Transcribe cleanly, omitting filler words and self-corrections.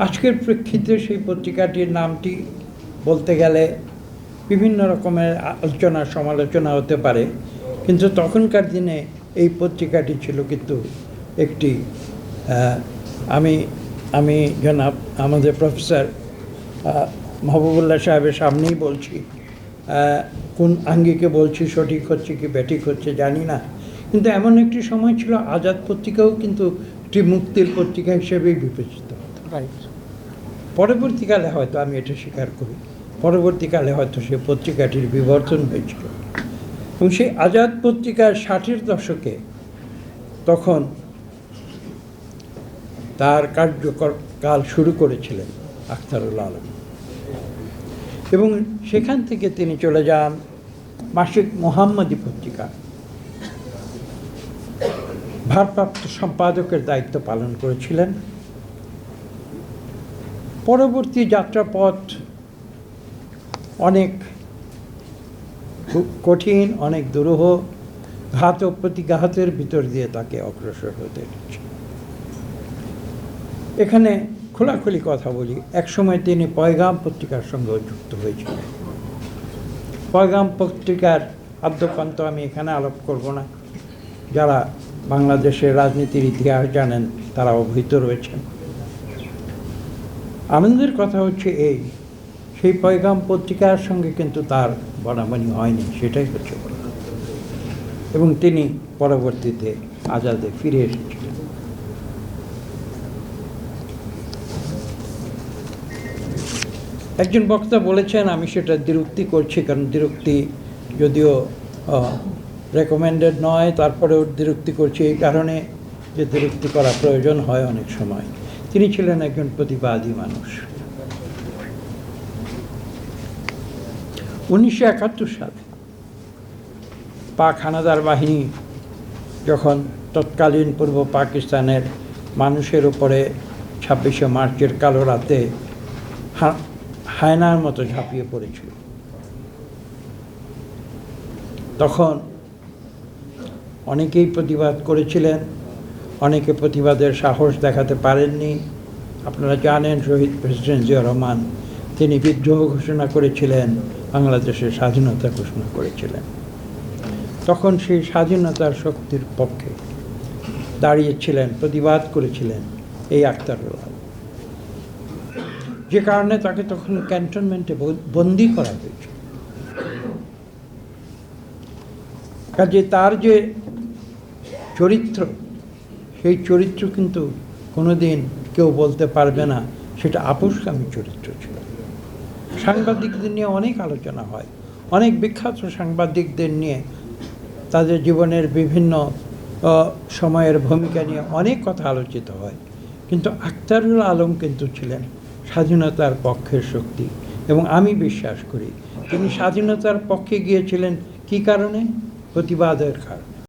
আজকের প্রেক্ষিতে সেই পত্রিকাটির নামটি বলতে গেলে বিভিন্ন রকমের আলোচনা সমালোচনা হতে পারে, কিন্তু তখনকার দিনে এই পত্রিকাটি ছিল কিন্তু একটি আমি আমি জনাব আমাদের প্রফেসর মাহবুবুল্লাহ সাহেবের সামনেই বলছি, কোন আঙ্গিকে বলছি, সঠিক হচ্ছে কি ব্যাঠিক হচ্ছে জানি না, কিন্তু এমন একটি সময় ছিল আজাদ পত্রিকাও কিন্তু একটি মুক্তির পত্রিকা হিসেবেই বিবেচিত হতো। পরবর্তীকালে হয়তো আমি এটা স্বীকার করি, পরবর্তীকালে হয়তো সেই পত্রিকাটির বিবর্তন হয়েছিল। এবং সেই আজাদ পত্রিকার 60-এর দশকে তখন তার কার্যকাল শুরু করেছিলেন আখতারুল আলম, এবং সেখান থেকে তিনি চলে যান মাসিক মোহাম্মদী পত্রিকা, ভারপ্রাপ্ত সম্পাদকের দায়িত্ব পালন করেছিলেন। পরবর্তী যাত্রাপথ অনেক কঠিন, অনেক দুরূহ, ঘাত ও প্রতিঘাতের ভিতর দিয়ে তাকে অগ্রসর হতে হচ্ছে। এখানে খোলাখুলি কথা বলি, একসময় তিনি পয়গাম পত্রিকার সঙ্গেও যুক্ত হয়েছিলেন। পয়গাম পত্রিকার আদ্যপান্ত আমি এখানে আলাপ করব না, যারা বাংলাদেশের রাজনীতির ইতিহাস জানেন তারা অবহিত রয়েছেন। আনন্দের কথা হচ্ছে এই, সেই পয়গাম পত্রিকার সঙ্গে কিন্তু তার বনাবনি হয়নি, সেটাই হচ্ছে বড়। এবং তিনি পরবর্তীতে আজাদে ফিরে এসেছিলেন। একজন বক্তা বলেছেন, আমি সেটা দ্বিরুক্তি করছি, কারণ দ্বিরুক্তি যদিও রেকমেন্ডেড নয়, তারপরেও দ্বিরুক্তি করছি এই কারণে যে দ্বিরুক্তি করা প্রয়োজন হয় অনেক সময়। তিনি ছিলেন একজন প্রতিবাদী মানুষ। 1971 সালে পাক হানাদার বাহিনী যখন তৎকালীন পূর্ব পাকিস্তানের মানুষের উপরে 26শে মার্চের কালো রাতে হায়নার মতো ঝাঁপিয়ে পড়েছিল, তখন অনেকেই প্রতিবাদ করেছিলেন, অনেকে প্রতিবাদের সাহস দেখাতে পারেননি। আপনারা জানেন শহীদ প্রেসিডেন্ট জিয়াউর রহমান তিনি বিদ্রোহ ঘোষণা করেছিলেন, বাংলাদেশের স্বাধীনতা ঘোষণা করেছিলেন। তখন সেই স্বাধীনতার শক্তির পক্ষে দাঁড়িয়েছিলেন, প্রতিবাদ করেছিলেন এই আখতারুল আলম, যে কারণে তাকে তখন ক্যান্টনমেন্টে বন্দি করা হয়েছিল। কাজে তার যে চরিত্র, সেই চরিত্র কিন্তু কোনোদিন কেউ বলতে পারবে না সেটা আপোসগামী চরিত্র ছিল। সাংবাদিকদের নিয়ে অনেক আলোচনা হয়, অনেক বিখ্যাত সাংবাদিকদের নিয়ে তাদের জীবনের বিভিন্ন সময়ের ভূমিকা নিয়ে অনেক কথা আলোচিত হয়, কিন্তু আখতারুল আলম কিন্তু ছিলেন স্বাধীনতার পক্ষের শক্তি। এবং আমি বিশ্বাস করি তিনি স্বাধীনতার পক্ষে গিয়েছিলেন কী কারণে? প্রতিবাদের কারণে।